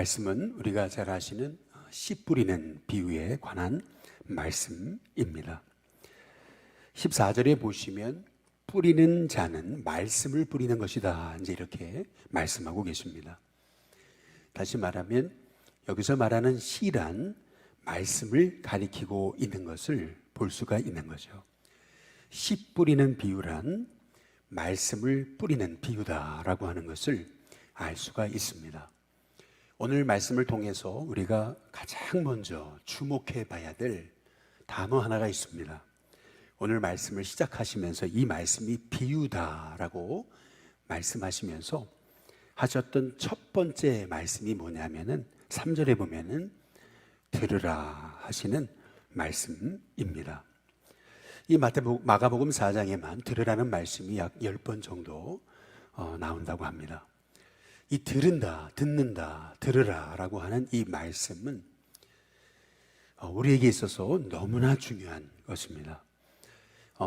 말씀은 우리가 잘 아시는 씨 뿌리는 비유에 관한 말씀입니다. 14절에 보시면 뿌리는 자는 말씀을 뿌리는 것이다, 이제 이렇게 말씀하고 계십니다. 다시 말하면 여기서 말하는 씨란 말씀을 가리키고 있는 것을 볼 수가 있는 거죠. 씨 뿌리는 비유란 말씀을 뿌리는 비유다라고 하는 것을 알 수가 있습니다. 오늘 말씀을 통해서 우리가 가장 먼저 주목해 봐야 될 단어 하나가 있습니다. 오늘 말씀을 시작하시면서 이 말씀이 비유다라고 말씀하시면서 하셨던 첫 번째 말씀이 뭐냐면은 3절에 보면은 들으라 하시는 말씀입니다. 이 마가복음 4장에만 들으라는 말씀이 약 10번 정도 나온다고 합니다. 이 들은다, 듣는다, 들으라 라고 하는 이 말씀은 우리에게 있어서 너무나 중요한 것입니다.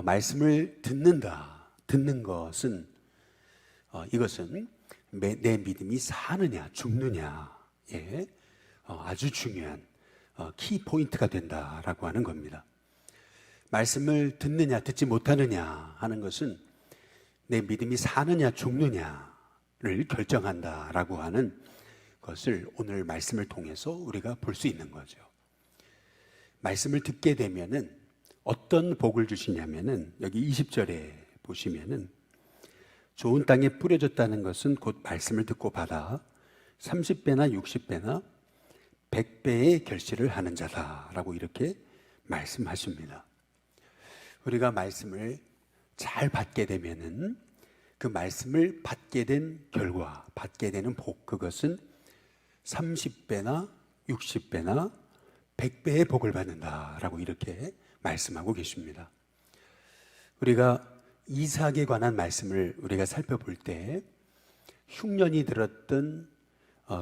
말씀을 듣는 것은 이것은 내 믿음이 사느냐 죽느냐에 아주 중요한 키포인트가 된다라고 하는 겁니다. 말씀을 듣느냐 듣지 못하느냐 하는 것은 내 믿음이 사느냐 죽느냐를 결정한다라고 하는 것을 오늘 말씀을 통해서 우리가 볼 수 있는 거죠. 말씀을 듣게 되면은 어떤 복을 주시냐면은 여기 20절에 보시면은 좋은 땅에 뿌려졌다는 것은 곧 말씀을 듣고 받아 30배나 60배나 100배의 결실을 하는 자다라고 이렇게 말씀하십니다. 우리가 말씀을 잘 받게 되면은 그 말씀을 받게 된 결과, 받게 되는 복, 그것은 30배나 60배나 100배의 복을 받는다라고 이렇게 말씀하고 계십니다. 우리가 이삭에 관한 말씀을 우리가 살펴볼 때 흉년이 들었던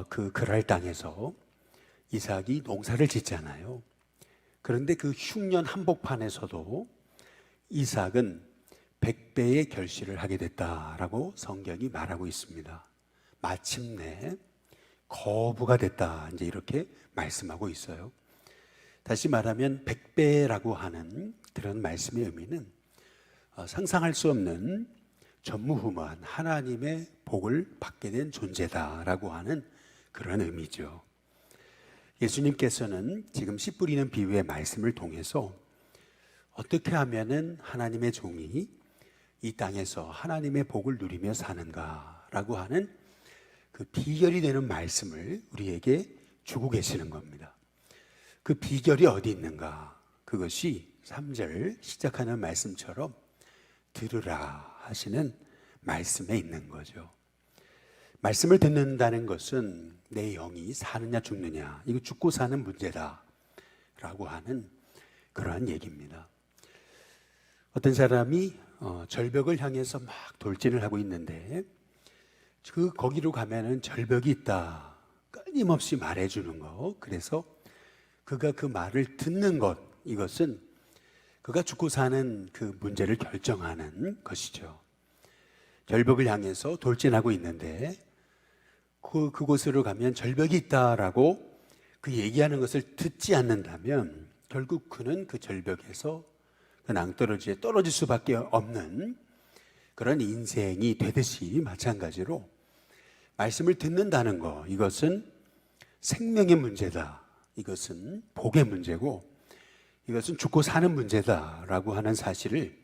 그 그랄 땅에서 이삭이 농사를 짓잖아요. 그런데 그 흉년 한복판에서도 이삭은 100배의 결실을 하게 됐다라고 성경이 말하고 있습니다. 마침내 거부가 됐다, 이제 이렇게 말씀하고 있어요. 다시 말하면 100배라고 하는 그런 말씀의 의미는 상상할 수 없는 전무후무한 하나님의 복을 받게 된 존재다라고 하는 그런 의미죠. 예수님께서는 지금 씨 뿌리는 비유의 말씀을 통해서 어떻게 하면은 하나님의 종이 이 땅에서 하나님의 복을 누리며 사는가라고 하는 그 비결이 되는 말씀을 우리에게 주고 계시는 겁니다. 그 비결이 어디 있는가? 그것이 3절 시작하는 말씀처럼 들으라 하시는 말씀에 있는 거죠. 말씀을 듣는다는 것은 내 영이 사느냐 죽느냐, 이거 죽고 사는 문제다라고 하는 그러한 얘기입니다. 어떤 사람이 절벽을 향해서 막 돌진을 하고 있는데 거기로 가면은 절벽이 있다 끊임없이 말해주는 거, 그래서 그가 그 말을 듣는 것, 이것은 그가 죽고 사는 그 문제를 결정하는 것이죠. 절벽을 향해서 돌진하고 있는데 그곳으로 가면 절벽이 있다라고 그 얘기하는 것을 듣지 않는다면 결국 그는 그 절벽에서 그 낭떠러지에 떨어질 수밖에 없는 그런 인생이 되듯이 마찬가지로 말씀을 듣는다는 것, 이것은 생명의 문제다, 이것은 복의 문제고 이것은 죽고 사는 문제다라고 하는 사실을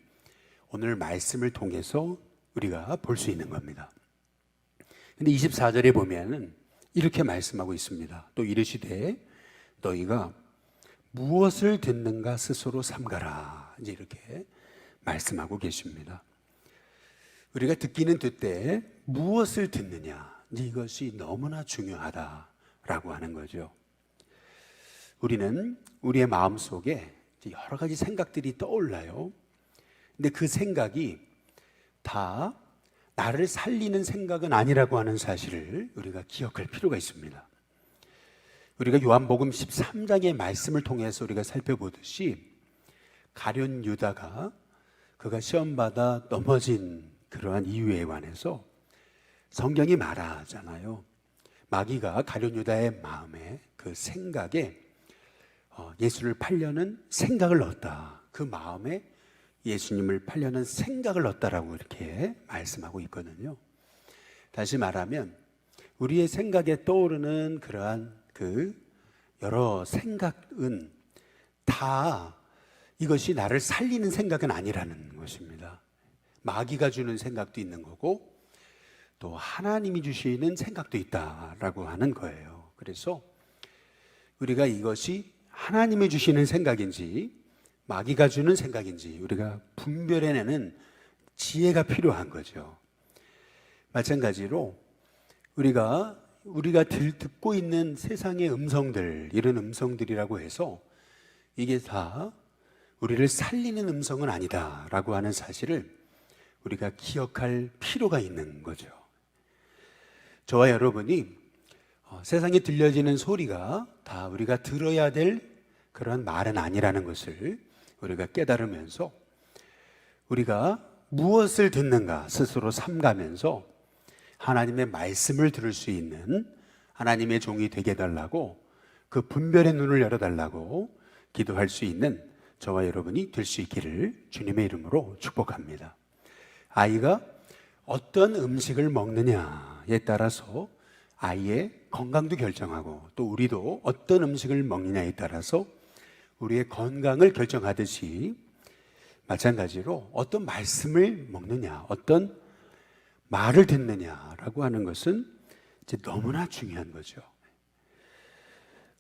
오늘 말씀을 통해서 우리가 볼 수 있는 겁니다. 근데 24절에 보면은 이렇게 말씀하고 있습니다. 또 이르시되 너희가 무엇을 듣는가 스스로 삼가라, 이제 이렇게 말씀하고 계십니다. 우리가 듣기는 듣되 무엇을 듣느냐, 이제 이것이 너무나 중요하다라고 하는 거죠. 우리는 우리의 마음속에 여러 가지 생각들이 떠올라요. 근데 그 생각이 다 나를 살리는 생각은 아니라고 하는 사실을 우리가 기억할 필요가 있습니다. 우리가 요한복음 13장의 말씀을 통해서 우리가 살펴보듯이 가룟 유다가 그가 시험받아 넘어진 그러한 이유에 관해서 성경이 말하잖아요. 마귀가 가룟 유다의 마음에 그 생각에 예수를 팔려는 생각을 넣었다. 그 마음에 예수님을 팔려는 생각을 넣었다라고 이렇게 말씀하고 있거든요. 다시 말하면 우리의 생각에 떠오르는 그러한 그 여러 생각은 다 이것이 나를 살리는 생각은 아니라는 것입니다. 마귀가 주는 생각도 있는 거고 또 하나님이 주시는 생각도 있다라고 하는 거예요. 그래서 우리가 이것이 하나님이 주시는 생각인지 마귀가 주는 생각인지 우리가 분별해내는 지혜가 필요한 거죠. 마찬가지로 우리가 듣고 있는 세상의 음성들, 이런 음성들이라고 해서 이게 다 우리를 살리는 음성은 아니다라고 하는 사실을 우리가 기억할 필요가 있는 거죠. 저와 여러분이 세상에 들려지는 소리가 다 우리가 들어야 될 그런 말은 아니라는 것을 우리가 깨달으면서 우리가 무엇을 듣는가 스스로 삼가면서 하나님의 말씀을 들을 수 있는 하나님의 종이 되게 해달라고, 그 분별의 눈을 열어달라고 기도할 수 있는 저와 여러분이 될 수 있기를 주님의 이름으로 축복합니다. 아이가 어떤 음식을 먹느냐에 따라서 아이의 건강도 결정하고 또 우리도 어떤 음식을 먹느냐에 따라서 우리의 건강을 결정하듯이 마찬가지로 어떤 말씀을 먹느냐, 어떤 말을 듣느냐라고 하는 것은 이제 너무나 중요한 거죠.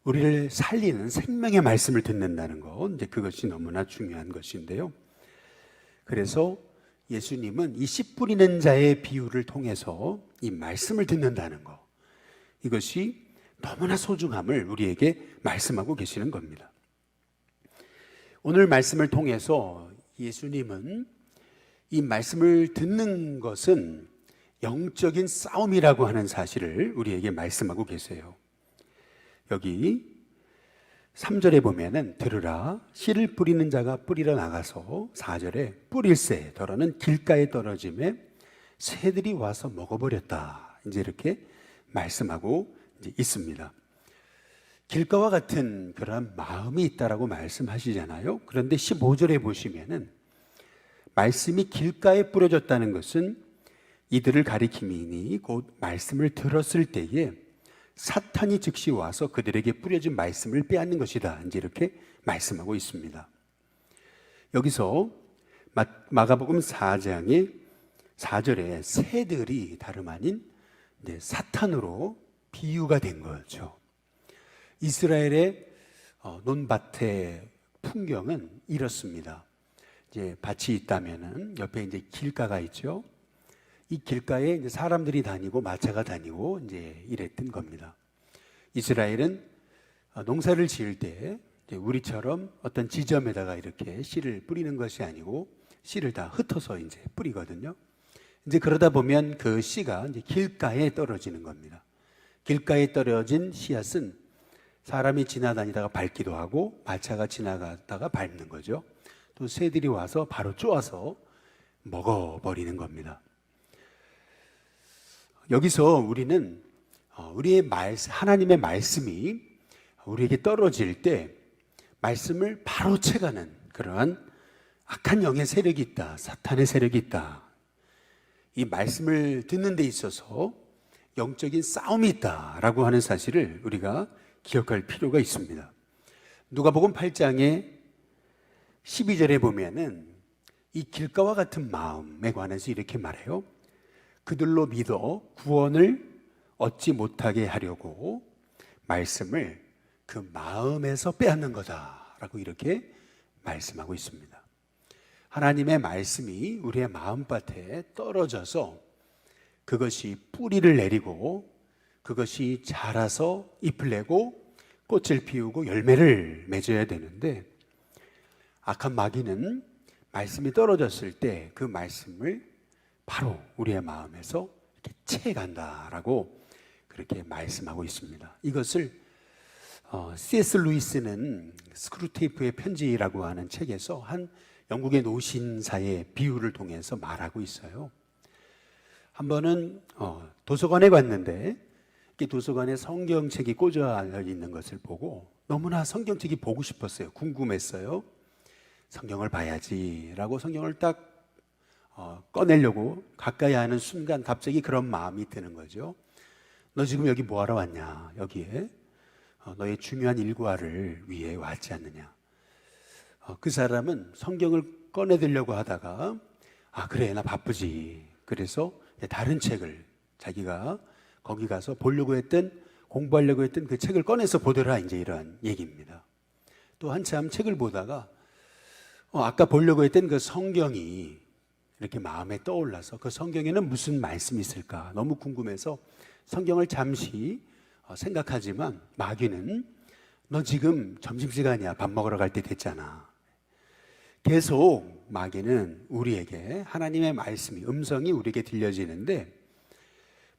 우리를 살리는 생명의 말씀을 듣는다는 것, 이제 그것이 너무나 중요한 것인데요. 그래서 예수님은 이 씨 뿌리는 자의 비유를 통해서 이 말씀을 듣는다는 것, 이것이 너무나 소중함을 우리에게 말씀하고 계시는 겁니다. 오늘 말씀을 통해서 예수님은 이 말씀을 듣는 것은 영적인 싸움이라고 하는 사실을 우리에게 말씀하고 계세요. 여기 3절에 보면은 들으라, 씨를 뿌리는 자가 뿌리러 나가서 4절에 뿌릴새 더러는 길가에 떨어짐에 새들이 와서 먹어버렸다, 이제 이렇게 말씀하고 이제 있습니다. 길가와 같은 그런 마음이 있다라고 말씀하시잖아요. 그런데 15절에 보시면은 말씀이 길가에 뿌려졌다는 것은 이들을 가리킴이니 곧 말씀을 들었을 때에 사탄이 즉시 와서 그들에게 뿌려진 말씀을 빼앗는 것이다, 이제 이렇게 말씀하고 있습니다. 여기서 마가복음 4장의 4절에 새들이 다름 아닌 사탄으로 비유가 된 거죠. 이스라엘의 논밭의 풍경은 이렇습니다. 이제 밭이 있다면은 옆에 이제 길가가 있죠. 이 길가에 이제 사람들이 다니고 마차가 다니고 이제 이랬던 겁니다. 이스라엘은 농사를 지을 때 우리처럼 어떤 지점에다가 이렇게 씨를 뿌리는 것이 아니고 씨를 다 흩어서 이제 뿌리거든요. 이제 그러다 보면 그 씨가 이제 길가에 떨어지는 겁니다. 길가에 떨어진 씨앗은 사람이 지나다니다가 밟기도 하고 마차가 지나가다가 밟는 거죠. 또 새들이 와서 바로 쪼아서 먹어버리는 겁니다. 여기서 우리는 우리의 하나님의 말씀이 우리에게 떨어질 때 말씀을 바로 채가는 그러한 악한 영의 세력이 있다, 사탄의 세력이 있다, 이 말씀을 듣는 데 있어서 영적인 싸움이 있다라고 하는 사실을 우리가 기억할 필요가 있습니다. 누가복음 8장의 12절에 보면은 이 길가와 같은 마음에 관해서 이렇게 말해요. 그들로 믿어 구원을 얻지 못하게 하려고 말씀을 그 마음에서 빼앗는 거다라고 이렇게 말씀하고 있습니다. 하나님의 말씀이 우리의 마음밭에 떨어져서 그것이 뿌리를 내리고 그것이 자라서 잎을 내고 꽃을 피우고 열매를 맺어야 되는데, 악한 마귀는 말씀이 떨어졌을 때 그 말씀을 바로 우리의 마음에서 이렇게 채간다라고 그렇게 말씀하고 있습니다. 이것을 C.S. 루이스는 스크루테이프의 편지라고 하는 책에서 한 영국의 노신사의 비유를 통해서 말하고 있어요. 한 번은 도서관에 갔는데 이렇게 도서관에 성경책이 꽂아 있는 것을 보고 너무나 성경책이 보고 싶었어요. 궁금했어요. 성경을 봐야지라고 성경을 딱 꺼내려고 가까이 하는 순간 갑자기 그런 마음이 드는 거죠. 너 지금 여기 뭐하러 왔냐? 여기에 너의 중요한 일과를 위해 왔지 않느냐? 그 사람은 성경을 꺼내들려고 하다가 그래 나 바쁘지. 그래서 다른 책을 자기가 거기 가서 보려고 했던 공부하려고 했던 그 책을 꺼내서 보더라, 이제 이러한 얘기입니다. 또 한참 책을 보다가 아까 보려고 했던 그 성경이 이렇게 마음에 떠올라서 그 성경에는 무슨 말씀이 있을까 너무 궁금해서 성경을 잠시 생각하지만 마귀는 너 지금 점심시간이야, 밥 먹으러 갈 때 됐잖아. 계속 마귀는 우리에게 하나님의 말씀이, 음성이 우리에게 들려지는데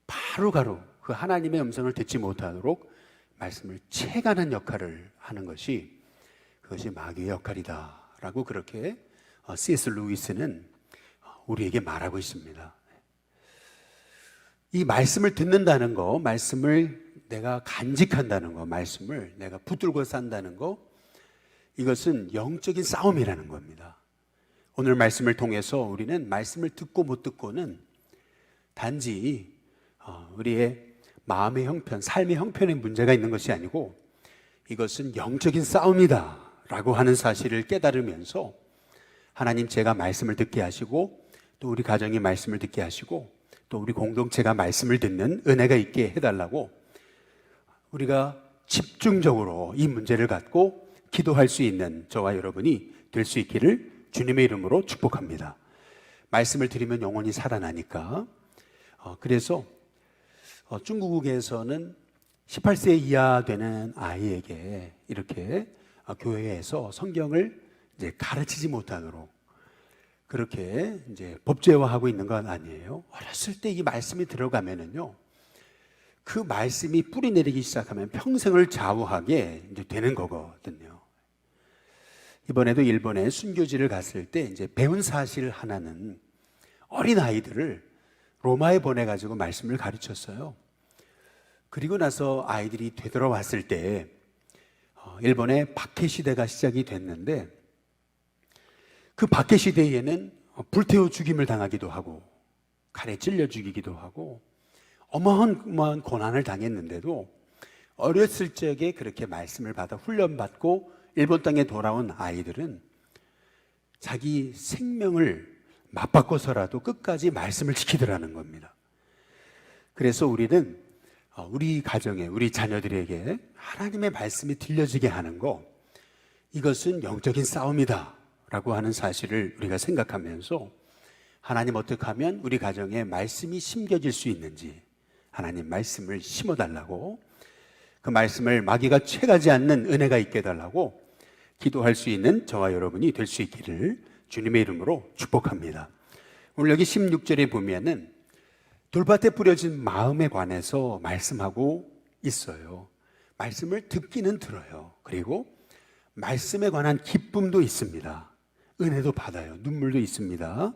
바로바로 그 하나님의 음성을 듣지 못하도록 말씀을 채가는 역할을 하는 것이, 그것이 마귀의 역할이다 라고 그렇게 C.S. 루이스는 우리에게 말하고 있습니다. 이 말씀을 듣는다는 거, 말씀을 내가 간직한다는 거, 말씀을 내가 붙들고 산다는 거, 이것은 영적인 싸움이라는 겁니다. 오늘 말씀을 통해서 우리는 말씀을 듣고 못 듣고는 단지 우리의 마음의 형편, 삶의 형편에 문제가 있는 것이 아니고 이것은 영적인 싸움이다 라고 하는 사실을 깨달으면서 하나님, 제가 말씀을 듣게 하시고 또 우리 가정이 말씀을 듣게 하시고 또 우리 공동체가 말씀을 듣는 은혜가 있게 해달라고 우리가 집중적으로 이 문제를 갖고 기도할 수 있는 저와 여러분이 될 수 있기를 주님의 이름으로 축복합니다. 말씀을 드리면 영혼이 살아나니까. 그래서 중국에서는 18세 이하 되는 아이에게 이렇게 교회에서 성경을 이제 가르치지 못하도록 그렇게 이제 법제화하고 있는 건 아니에요. 어렸을 때 이 말씀이 들어가면은요, 그 말씀이 뿌리 내리기 시작하면 평생을 좌우하게 이제 되는 거거든요. 이번에도 일본에 순교지를 갔을 때 이제 배운 사실 하나는 어린 아이들을 로마에 보내가지고 말씀을 가르쳤어요. 그리고 나서 아이들이 되돌아왔을 때 일본의 박해 시대가 시작이 됐는데 그 박해 시대에는 불태워 죽임을 당하기도 하고 칼에 찔려 죽이기도 하고 어마어마한 고난을 당했는데도 어렸을 적에 그렇게 말씀을 받아 훈련받고 일본 땅에 돌아온 아이들은 자기 생명을 맞바꿔서라도 끝까지 말씀을 지키더라는 겁니다. 그래서 우리는 우리 가정에, 우리 자녀들에게 하나님의 말씀이 들려지게 하는 거, 이것은 영적인 싸움이다 라고 하는 사실을 우리가 생각하면서 하나님, 어떻게 하면 우리 가정에 말씀이 심겨질 수 있는지 하나님 말씀을 심어달라고, 그 말씀을 마귀가 채가지 않는 은혜가 있게 해달라고 기도할 수 있는 저와 여러분이 될 수 있기를 주님의 이름으로 축복합니다. 오늘 여기 16절에 보면은 돌밭에 뿌려진 마음에 관해서 말씀하고 있어요. 말씀을 듣기는 들어요. 그리고 말씀에 관한 기쁨도 있습니다. 은혜도 받아요. 눈물도 있습니다.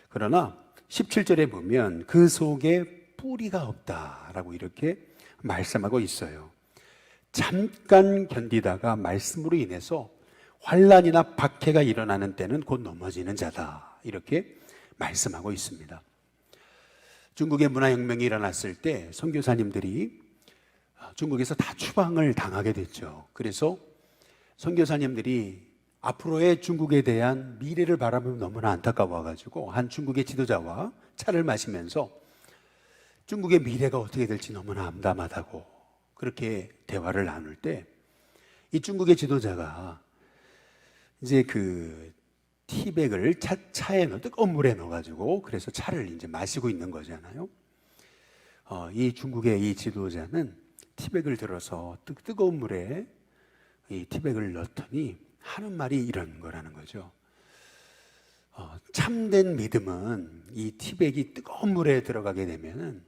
그러나 17절에 보면 그 속에 뿌리가 없다라고 이렇게 말씀하고 있어요. 잠깐 견디다가 말씀으로 인해서 환난이나 박해가 일어나는 때는 곧 넘어지는 자다, 이렇게 말씀하고 있습니다. 중국의 문화혁명이 일어났을 때 선교사님들이 중국에서 다 추방을 당하게 됐죠. 그래서 선교사님들이 앞으로의 중국에 대한 미래를 바라보면 너무나 안타까워가지고 한 중국의 지도자와 차를 마시면서 중국의 미래가 어떻게 될지 너무나 암담하다고 그렇게 대화를 나눌 때 이 중국의 지도자가 이제 그 티백을 차에 뜨거운 물에 넣어가지고 그래서 차를 이제 마시고 있는 거잖아요. 이 중국의 이 지도자는 티백을 들어서 뜨거운 물에 이 티백을 넣더니 하는 말이 이런 거라는 거죠. 참된 믿음은 이 티백이 뜨거운 물에 들어가게 되면은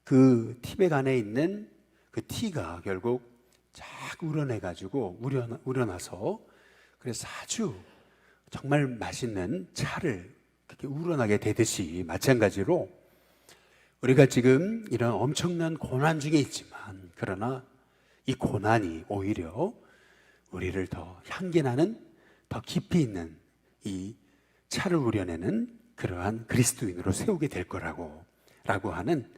그 티백 안에 있는 그 티가 결국 쫙 우러내가지고 우러나서 그래서 아주 정말 맛있는 차를 그렇게 우러나게 되듯이 마찬가지로 우리가 지금 이런 엄청난 고난 중에 있지만, 그러나 이 고난이 오히려 우리를 더 향기 나는, 더 깊이 있는 이 차를 우려내는 그러한 그리스도인으로 세우게 될 거라고 하는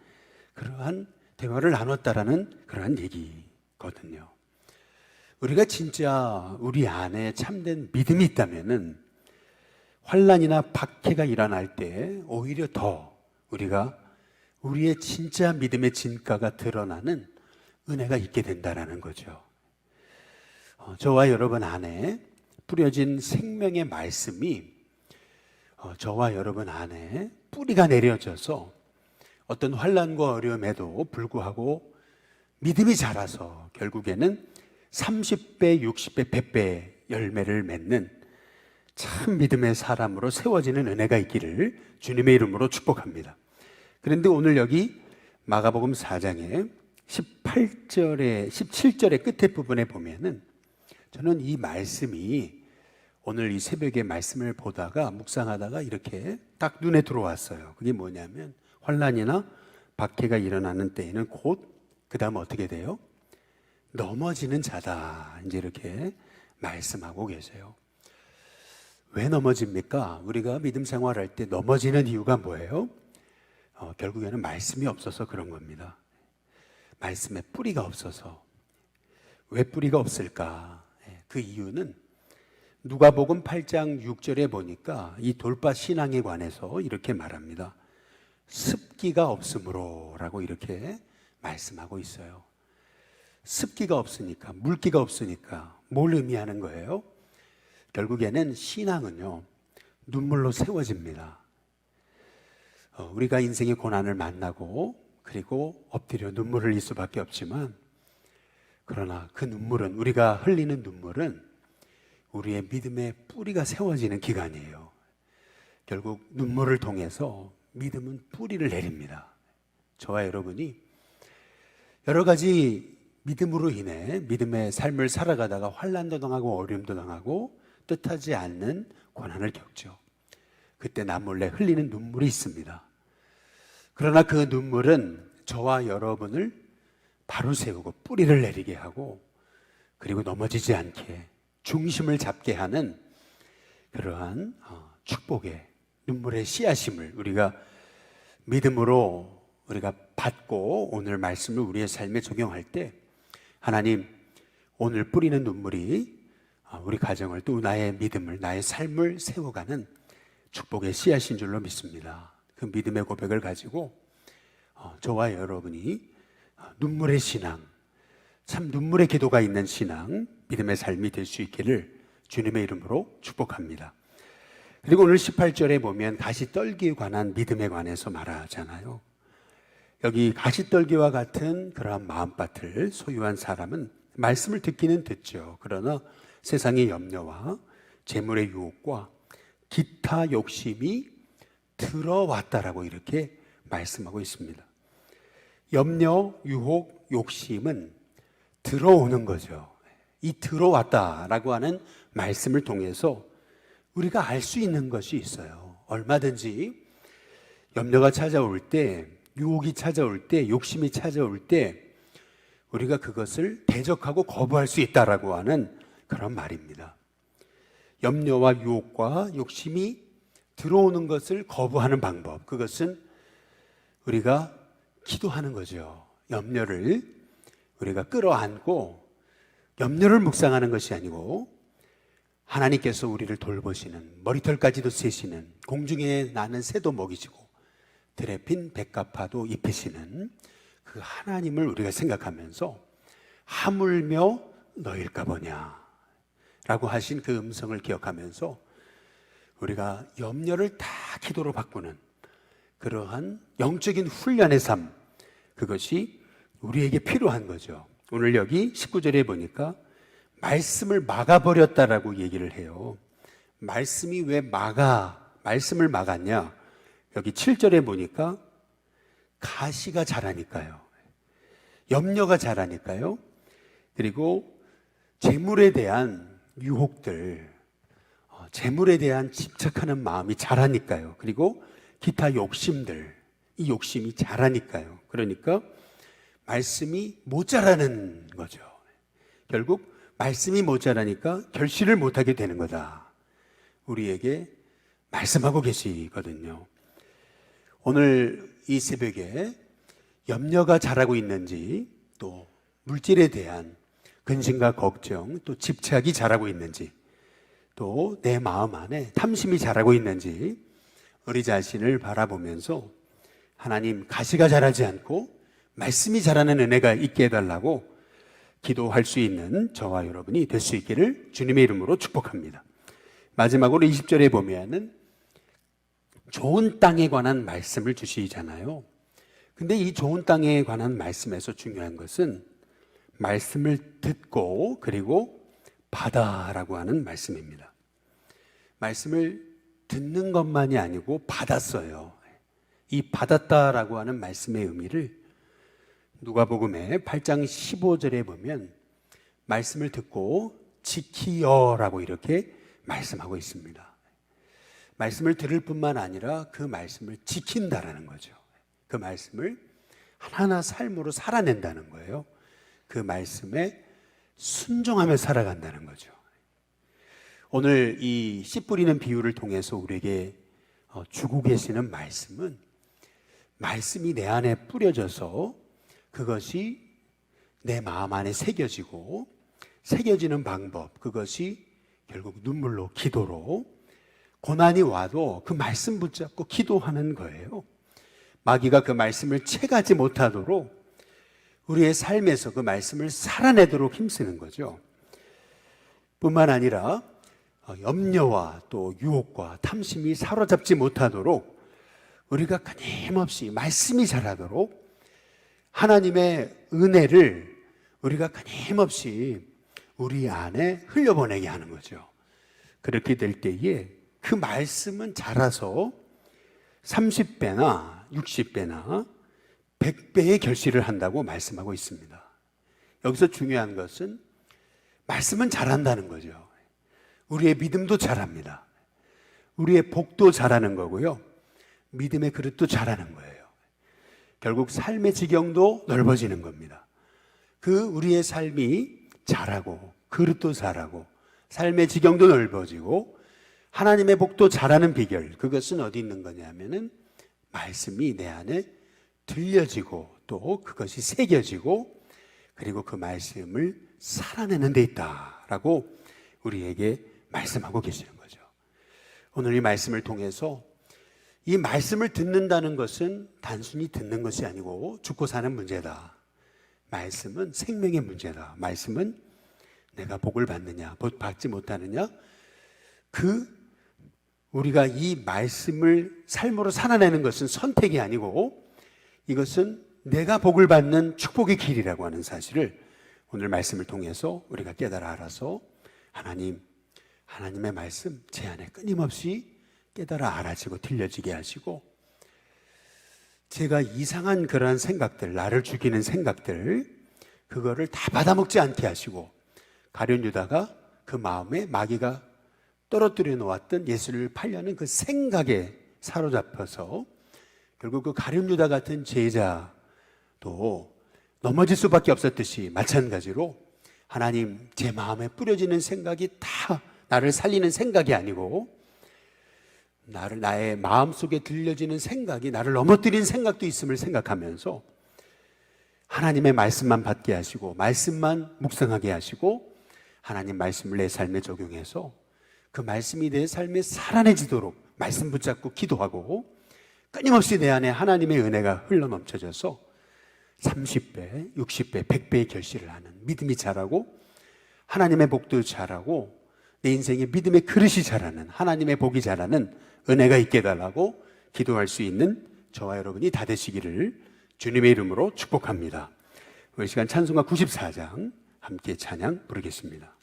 그러한 대화를 나눴다라는 그러한 얘기거든요. 우리가 진짜 우리 안에 참된 믿음이 있다면은 환난이나 박해가 일어날 때 오히려 더 우리가 우리의 진짜 믿음의 진가가 드러나는 은혜가 있게 된다라는 거죠. 저와 여러분 안에 뿌려진 생명의 말씀이 저와 여러분 안에 뿌리가 내려져서 어떤 환난과 어려움에도 불구하고 믿음이 자라서 결국에는 30배, 60배, 100배 열매를 맺는 참 믿음의 사람으로 세워지는 은혜가 있기를 주님의 이름으로 축복합니다. 그런데 오늘 여기 마가복음 4장에 18절에 17절의 끝에 부분에 보면은 저는 이 말씀이 오늘 이 새벽에 말씀을 보다가 묵상하다가 이렇게 딱 눈에 들어왔어요. 그게 뭐냐면 환난이나 박해가 일어나는 때에는 곧 그 다음 어떻게 돼요? 넘어지는 자다. 이제 이렇게 말씀하고 계세요. 왜 넘어집니까? 우리가 믿음 생활할 때 넘어지는 이유가 뭐예요? 결국에는 말씀이 없어서 그런 겁니다. 말씀에 뿌리가 없어서. 왜 뿌리가 없을까? 그 이유는 누가복음 8장 6절에 보니까 이 돌파 신앙에 관해서 이렇게 말합니다. 습기가 없으므로 라고 이렇게 말씀하고 있어요. 습기가 없으니까, 물기가 없으니까 뭘 의미하는 거예요? 결국에는 신앙은요, 눈물로 세워집니다. 우리가 인생의 고난을 만나고 그리고 엎드려 눈물을 흘릴 수밖에 없지만, 그러나 그 눈물은, 우리가 흘리는 눈물은 우리의 믿음의 뿌리가 세워지는 기간이에요. 결국 눈물을 통해서 믿음은 뿌리를 내립니다. 저와 여러분이 여러 가지 믿음으로 인해 믿음의 삶을 살아가다가 환난도 당하고 어려움도 당하고 뜻하지 않는 고난을 겪죠. 그때 나 몰래 흘리는 눈물이 있습니다. 그러나 그 눈물은 저와 여러분을 바로 세우고 뿌리를 내리게 하고 그리고 넘어지지 않게 중심을 잡게 하는 그러한 축복의 눈물의 씨앗임을 우리가 믿음으로 우리가 받고 오늘 말씀을 우리의 삶에 적용할 때 하나님, 오늘 뿌리는 눈물이 우리 가정을 또 나의 믿음을, 나의 삶을 세워가는 축복의 씨앗인 줄로 믿습니다. 그 믿음의 고백을 가지고 저와 여러분이 눈물의 신앙, 참 눈물의 기도가 있는 신앙, 믿음의 삶이 될 수 있기를 주님의 이름으로 축복합니다. 그리고 오늘 18절에 보면 가시떨기에 관한 믿음에 관해서 말하잖아요. 여기 가시떨기와 같은 그러한 마음밭을 소유한 사람은 말씀을 듣기는 듣죠. 그러나 세상의 염려와 재물의 유혹과 기타 욕심이 들어왔다라고 이렇게 말씀하고 있습니다. 염려, 유혹, 욕심은 들어오는 거죠. 이 들어왔다라고 하는 말씀을 통해서 우리가 알 수 있는 것이 있어요. 얼마든지 염려가 찾아올 때, 유혹이 찾아올 때, 욕심이 찾아올 때 우리가 그것을 대적하고 거부할 수 있다라고 하는 그런 말입니다. 염려와 유혹과 욕심이 들어오는 것을 거부하는 방법, 그것은 우리가 기도하는 거죠. 염려를 우리가 끌어안고 염려를 묵상하는 것이 아니고 하나님께서 우리를 돌보시는, 머리털까지도 세시는, 공중에 나는 새도 먹이시고 들에 핀 백합화도 입히시는 그 하나님을 우리가 생각하면서 하물며 너일까 보냐 라고 하신 그 음성을 기억하면서 우리가 염려를 다 기도로 바꾸는 그러한 영적인 훈련의 삶, 그것이 우리에게 필요한 거죠. 오늘 여기 19절에 보니까 말씀을 막아버렸다라고 얘기를 해요. 말씀이 왜 말씀을 막았냐? 여기 7절에 보니까 가시가 자라니까요. 염려가 자라니까요. 그리고 재물에 대한 유혹들, 재물에 대한 집착하는 마음이 자라니까요. 그리고 기타 욕심들, 이 욕심이 자라니까요. 그러니까 말씀이 모자라는 거죠. 결국 말씀이 모자라니까 결실을 못하게 되는 거다. 우리에게 말씀하고 계시거든요. 오늘 이 새벽에 염려가 자라고 있는지, 또 물질에 대한 근심과 걱정, 또 집착이 자라고 있는지, 또 내 마음 안에 탐심이 자라고 있는지 우리 자신을 바라보면서 하나님, 가시가 자라지 않고 말씀이 자라는 은혜가 있게 해달라고 기도할 수 있는 저와 여러분이 될 수 있기를 주님의 이름으로 축복합니다. 마지막으로 20절에 보면은 좋은 땅에 관한 말씀을 주시잖아요. 근데 이 좋은 땅에 관한 말씀에서 중요한 것은 말씀을 듣고 그리고 받아라고 하는 말씀입니다. 말씀을 듣는 것만이 아니고 받았어요. 이 받았다라고 하는 말씀의 의미를 누가복음의 8장 15절에 보면 말씀을 듣고 지키어라고 이렇게 말씀하고 있습니다. 말씀을 들을 뿐만 아니라 그 말씀을 지킨다라는 거죠. 그 말씀을 하나하나 삶으로 살아낸다는 거예요. 그 말씀에 순종하며 살아간다는 거죠. 오늘 이 씨 뿌리는 비유를 통해서 우리에게 주고 계시는 말씀은 말씀이 내 안에 뿌려져서 그것이 내 마음 안에 새겨지고 새겨지는 방법, 그것이 결국 눈물로, 기도로, 고난이 와도 그 말씀 붙잡고 기도하는 거예요. 마귀가 그 말씀을 채가지 못하도록 우리의 삶에서 그 말씀을 살아내도록 힘쓰는 거죠. 뿐만 아니라 염려와 또 유혹과 탐심이 사로잡지 못하도록 우리가 끊임없이 말씀이 자라도록 하나님의 은혜를 우리가 끊임없이 우리 안에 흘려보내게 하는 거죠. 그렇게 될 때에 그 말씀은 자라서 30배나 60배나 100배의 결실을 한다고 말씀하고 있습니다. 여기서 중요한 것은 말씀은 자란다는 거죠. 우리의 믿음도 자랍니다. 우리의 복도 자라는 거고요. 믿음의 그릇도 자라는 거예요. 결국 삶의 지경도 넓어지는 겁니다. 그 우리의 삶이 자라고 그릇도 자라고 삶의 지경도 넓어지고 하나님의 복도 자라는 비결, 그것은 어디 있는 거냐면은 말씀이 내 안에 들려지고 또 그것이 새겨지고 그리고 그 말씀을 살아내는 데 있다라고 우리에게 말씀하고 계시는 거죠. 오늘 이 말씀을 통해서 이 말씀을 듣는다는 것은 단순히 듣는 것이 아니고 죽고 사는 문제다. 말씀은 생명의 문제다. 말씀은 내가 복을 받느냐, 복 받지 못하느냐, 우리가 이 말씀을 삶으로 살아내는 것은 선택이 아니고 이것은 내가 복을 받는 축복의 길이라고 하는 사실을 오늘 말씀을 통해서 우리가 깨달아 알아서 하나님의 말씀 제 안에 끊임없이 깨달아 알아지고 들려지게 하시고 제가 이상한 그러한 생각들, 나를 죽이는 생각들, 그거를 다 받아먹지 않게 하시고 가룟 유다가 그 마음에 마귀가 떨어뜨려 놓았던 예수를 팔려는 그 생각에 사로잡혀서 결국 그 가룟 유다 같은 제자도 넘어질 수밖에 없었듯이 마찬가지로 하나님, 제 마음에 뿌려지는 생각이 다 나를 살리는 생각이 아니고 나의 마음속에 들려지는 생각이 나를 넘어뜨린 생각도 있음을 생각하면서 하나님의 말씀만 받게 하시고 말씀만 묵상하게 하시고 하나님 말씀을 내 삶에 적용해서 그 말씀이 내 삶에 살아내지도록 말씀 붙잡고 기도하고 끊임없이 내 안에 하나님의 은혜가 흘러넘쳐져서 30배, 60배, 100배의 결실을 하는 믿음이 자라고 하나님의 복도 자라고 내 인생의 믿음의 그릇이 자라는 하나님의 복이 자라는 은혜가 있게 해달라고 기도할 수 있는 저와 여러분이 다 되시기를 주님의 이름으로 축복합니다. 우리 시간 찬송가 94장 함께 찬양 부르겠습니다.